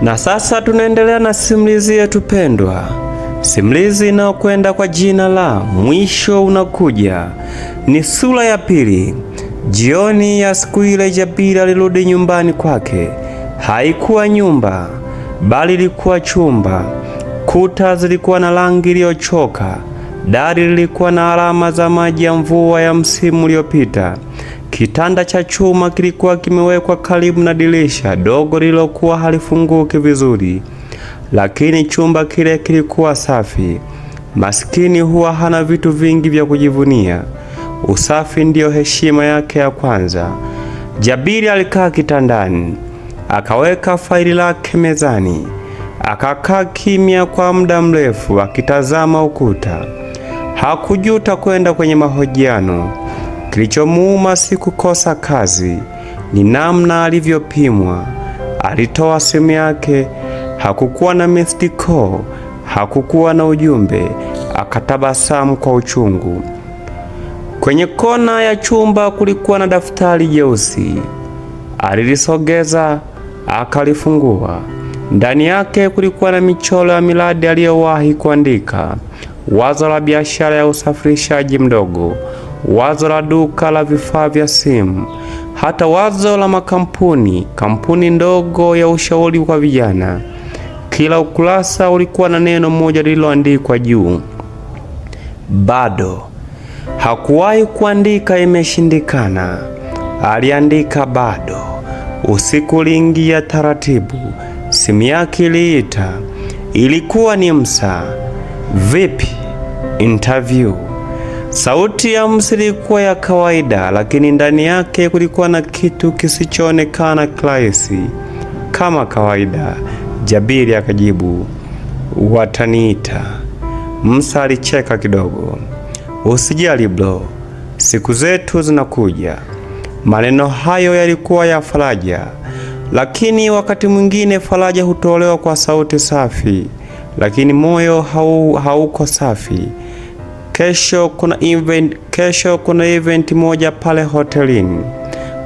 Na sasa tunaendelea na simulizi yetu pendwa, simulizi inayokwenda kwa jina la Mwisho Unakuja. Ni sura ya pili. Jioni ya siku ile, Jabir alirudi nyumbani kwake. Haikuwa nyumba, bali ilikuwa chumba. Kuta zilikuwa na rangi iliyochoka, dari lilikuwa na alama za maji ya mvua ya msimu uliopita. Kitanda cha chuma kilikuwa kimewekwa karibu na dirisha dogo lililokuwa halifunguki vizuri, lakini chumba kile kilikuwa safi. Maskini huwa hana vitu vingi vya kujivunia. Usafi ndiyo heshima yake ya kwanza. Jabiri alikaa kitandani, akaweka faili lake mezani, akakaa kimya kwa muda mrefu akitazama ukuta. Hakujuta kwenda kwenye mahojiano. Kilichomuuma si kukosa kazi, ni namna alivyopimwa. Alitoa simu yake, hakukuwa na missed call, hakukuwa na ujumbe. Akatabasamu kwa uchungu. Kwenye kona ya chumba kulikuwa na daftari jeusi. Alilisogeza, akalifungua. Ndani yake kulikuwa na michoro ya miradi aliyowahi kuandika: wazo la biashara ya usafirishaji mdogo, wazo la duka la vifaa vya simu, hata wazo la kampuni ndogo ya ushauri kwa vijana. Kila ukurasa ulikuwa na neno moja lililoandikwa juu: bado. Hakuwahi kuandika imeshindikana, aliandika bado. Usiku uliingia taratibu. Simu yake iliita. Ilikuwa ni Musa. Vipi? Interview. Sauti ya Musa ilikuwa ya kawaida, lakini ndani yake kulikuwa na kitu kisichoonekana kirahisi. Kama kawaida, Jabiri akajibu, wataniita. Musa alicheka kidogo. Usijali bro, siku zetu zinakuja. Maneno hayo yalikuwa ya faraja, lakini wakati mwingine faraja hutolewa kwa sauti safi, lakini moyo hauko safi. Kesho kuna event moja pale hotelini.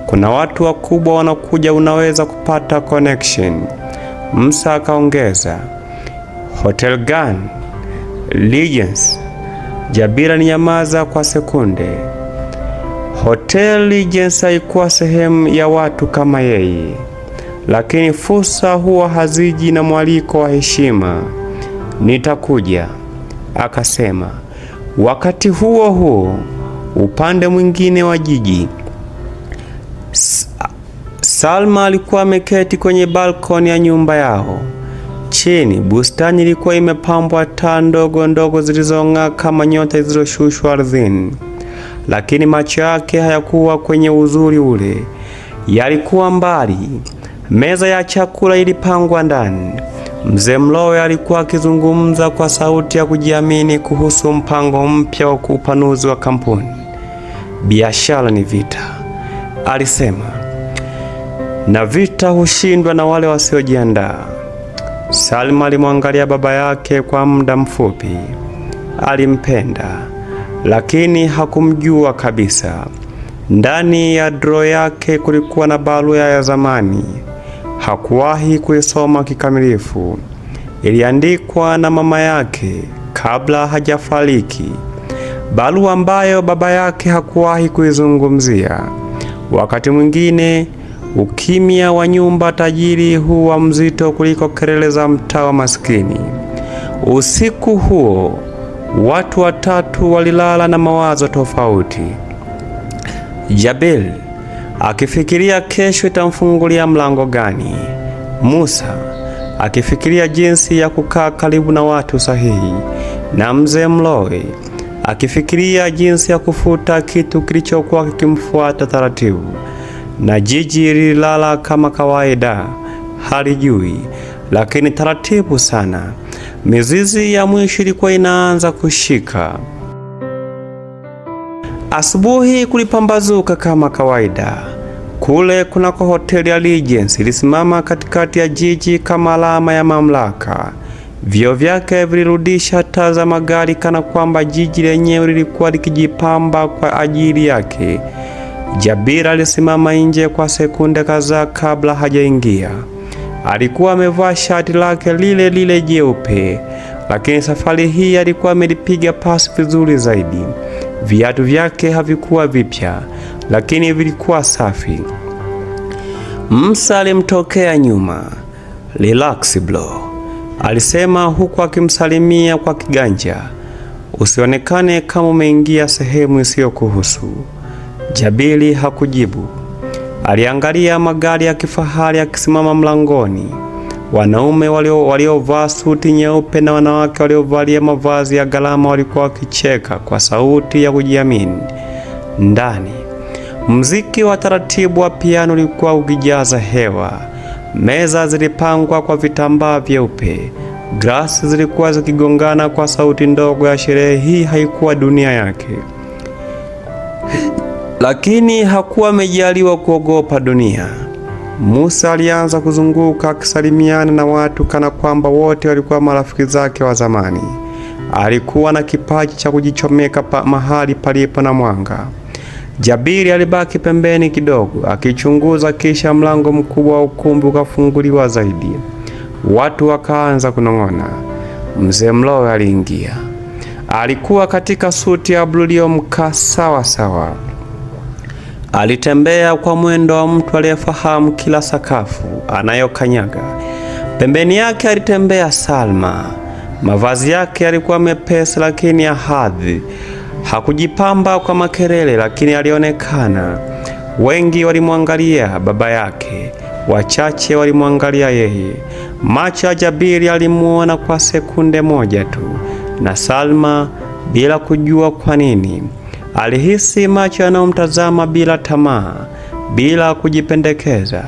Kuna watu wakubwa wanakuja, unaweza kupata connection. Musa akaongeza, hotel gani? Legends. Jabir alinyamaza kwa sekunde. Hotel Legends haikuwa sehemu ya watu kama yeye, lakini fursa huwa haziji na mwaliko wa heshima. Nitakuja, akasema. Wakati huo huo, upande mwingine wa jiji, Salma alikuwa ameketi kwenye balkoni ya nyumba yao. Chini, bustani ilikuwa imepambwa taa ndogo ndogo zilizong'aa kama nyota zilizoshushwa ardhini. Lakini macho yake hayakuwa kwenye uzuri ule, yalikuwa mbali. Meza ya chakula ilipangwa ndani. Mzee Mlowe alikuwa akizungumza kwa sauti ya kujiamini kuhusu mpango mpya wa upanuzi wa kampuni. Biashara ni vita, alisema, na vita hushindwa na wale wasiojiandaa. Salma alimwangalia baba yake kwa muda mfupi. Alimpenda, lakini hakumjua kabisa. Ndani ya draw yake kulikuwa na barua ya zamani. Hakuwahi kuisoma kikamilifu. Iliandikwa na mama yake kabla hajafariki, barua ambayo baba yake hakuwahi kuizungumzia. Wakati mwingine ukimya wa nyumba tajiri huwa mzito kuliko kelele za mtaa wa maskini. Usiku huo watu watatu walilala na mawazo tofauti. Jabir akifikiria kesho itamfungulia mlango gani. Musa akifikiria jinsi ya kukaa karibu na watu sahihi, na mzee Mlowe akifikiria jinsi ya kufuta kitu kilichokuwa kikimfuata taratibu. Na jiji lililala kama kawaida, halijui, lakini taratibu sana. Mizizi ya mwisho ilikuwa inaanza kushika. Asubuhi kulipambazuka kama kawaida. Kule kunako hoteli ya Legends ilisimama katikati ya jiji kama alama ya mamlaka. Vioo vyake vilirudisha taa za magari kana kwamba jiji lenyewe lilikuwa likijipamba kwa ajili yake. Jabir alisimama nje kwa sekunde kadhaa kabla hajaingia. Alikuwa amevaa shati lake lile lile jeupe, lakini safari hii alikuwa amelipiga pasi vizuri zaidi. Viatu vyake havikuwa vipya, lakini vilikuwa safi. Musa alimtokea nyuma. "Relax bro," alisema huku akimsalimia kwa kiganja. "Usionekane kama umeingia sehemu isiyokuhusu." Jabiri hakujibu. Aliangalia magari ya kifahari yakisimama mlangoni. Wanaume waliovaa suti nyeupe na wanawake waliovalia mavazi ya gharama walikuwa wakicheka kwa sauti ya kujiamini. Ndani, muziki wa taratibu wa piano ulikuwa ukijaza hewa. Meza zilipangwa kwa vitambaa vyeupe. Glasi zilikuwa zikigongana kwa sauti ndogo ya sherehe. Hii haikuwa dunia yake. Lakini hakuwa amejaliwa kuogopa dunia. Musa alianza kuzunguka akisalimiana na watu kana kwamba wote walikuwa marafiki zake wa zamani. Alikuwa na kipaji cha kujichomeka mahali palipo na mwanga. Jabiri alibaki pembeni kidogo akichunguza, kisha mlango mkubwa wa ukumbi ukafunguliwa zaidi. Watu wakaanza kunong'ona. Mzee Mlowe aliingia. Alikuwa katika suti ya bluu iliyomkaa sawa sawa. Alitembea kwa mwendo wa mtu aliyefahamu kila sakafu anayokanyaga. Pembeni yake alitembea Salma. Mavazi yake yalikuwa mepesi lakini ya hadhi. Hakujipamba kwa makelele, lakini alionekana. Wengi walimwangalia baba yake, wachache walimwangalia yeye. Macho ya Jabiri alimuona kwa sekunde moja tu, na Salma, bila kujua kwa nini, alihisi macho yanayomtazama bila tamaa, bila kujipendekeza,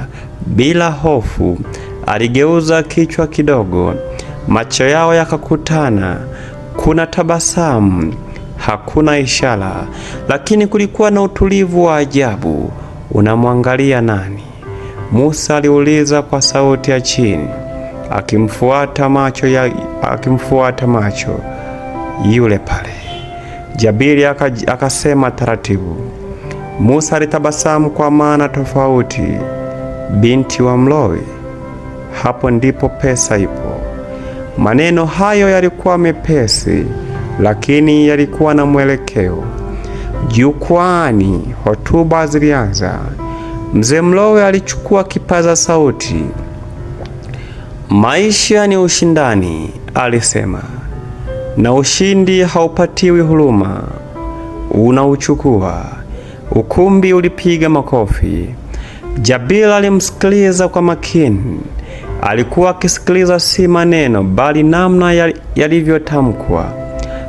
bila hofu. Aligeuza kichwa kidogo, macho yao yakakutana. Kuna tabasamu, hakuna ishara, lakini kulikuwa na utulivu wa ajabu. "Unamwangalia nani?" Musa aliuliza kwa sauti ya chini, akimfuata macho. "Yule pale," Jabiri akasema taratibu. Musa alitabasamu kwa maana tofauti. "Binti wa Mlowe, hapo ndipo pesa ipo." Maneno hayo yalikuwa mepesi, lakini yalikuwa na mwelekeo. Jukwaani hotuba zilianza. Mzee Mlowe alichukua kipaza sauti. "Maisha ni ushindani," alisema, "na ushindi haupatiwi huruma, unauchukua." Ukumbi ulipiga makofi. Jabiri alimsikiliza kwa makini. Alikuwa akisikiliza si maneno, bali namna yalivyotamkwa.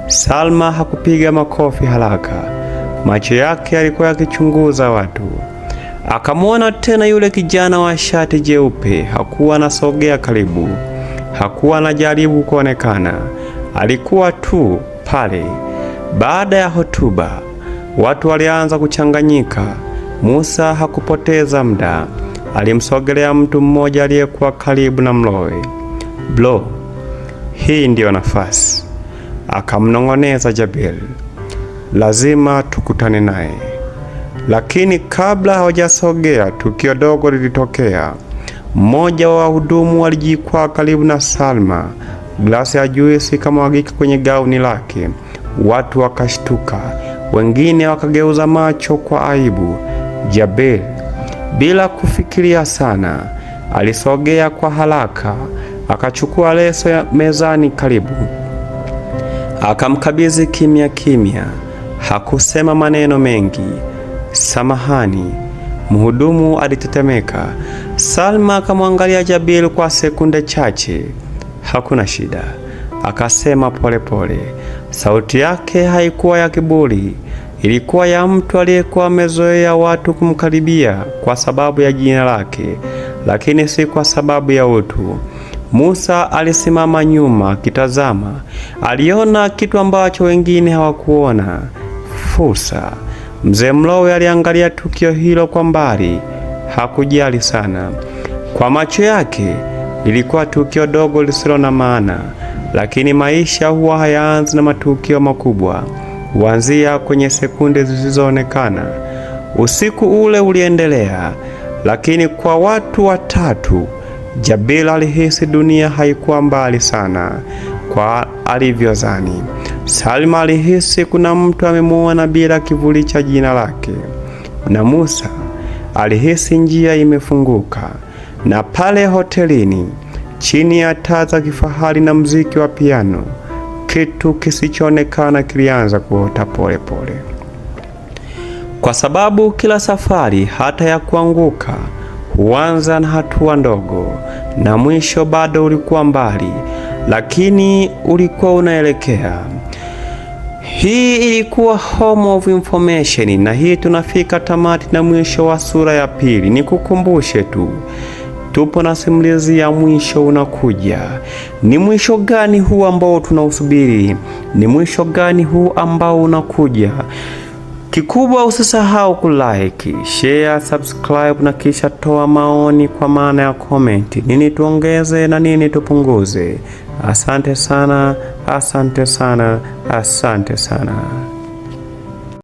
Salma hakupiga makofi haraka. Macho yake yalikuwa yakichunguza watu. Akamwona tena yule kijana wa shati jeupe. Hakuwa anasogea karibu, hakuwa anajaribu kuonekana. Alikuwa tu pale. Baada ya hotuba, watu walianza kuchanganyika. Musa hakupoteza muda. Alimsogelea mtu mmoja aliyekuwa karibu na Mlowe. "Bro, hii ndiyo nafasi," akamnong'oneza Jabiri. "Lazima tukutane naye." Lakini kabla hawajasogea, tukio dogo lilitokea. Mmoja wa wahudumu alijikwaa karibu na Salma. Glasi ya juisi ikamwagika kwenye gauni lake. Watu wakashtuka, wengine wakageuza macho kwa aibu. Jabiri, bila kufikiria sana, alisogea kwa haraka, akachukua leso ya mezani karibu, akamkabidhi kimya kimya. Hakusema maneno mengi. "Samahani." Mhudumu alitetemeka. Salma akamwangalia Jabiri kwa sekunde chache. "Hakuna shida," akasema polepole. Sauti yake haikuwa ya kiburi, ilikuwa ya mtu aliyekuwa amezoea watu kumkaribia kwa sababu ya jina lake, lakini si kwa sababu ya utu. Musa alisimama nyuma akitazama. Aliona kitu ambacho wengine hawakuona: fursa. Mzee Mlowe aliangalia tukio hilo kwa mbali, hakujali sana. Kwa macho yake ilikuwa tukio dogo lisilo na maana, lakini maisha huwa hayaanzi na matukio makubwa, huanzia kwenye sekunde zisizoonekana. Usiku ule uliendelea, lakini kwa watu watatu, Jabir alihisi dunia haikuwa mbali sana kwa alivyozani. Salma alihisi kuna mtu amemuona bila kivuli cha jina lake. Na Musa alihisi njia imefunguka. Na pale hotelini, chini ya taa za kifahari na muziki wa piano, kitu kisichoonekana kilianza kuota polepole. Kwa sababu kila safari, hata ya kuanguka, huanza na hatua ndogo, na mwisho bado ulikuwa mbali, lakini ulikuwa unaelekea. Hii ilikuwa Home of Information, na hii tunafika tamati na mwisho wa sura ya pili. Nikukumbushe tu, tupo na simulizi ya mwisho unakuja. Ni mwisho gani huu ambao tunausubiri? Ni mwisho gani huu ambao unakuja? Kikubwa usisahau kulike, share, subscribe na kisha toa maoni kwa maana ya comment. Nini tuongeze na nini tupunguze? Asante sana, asante sana, asante sana.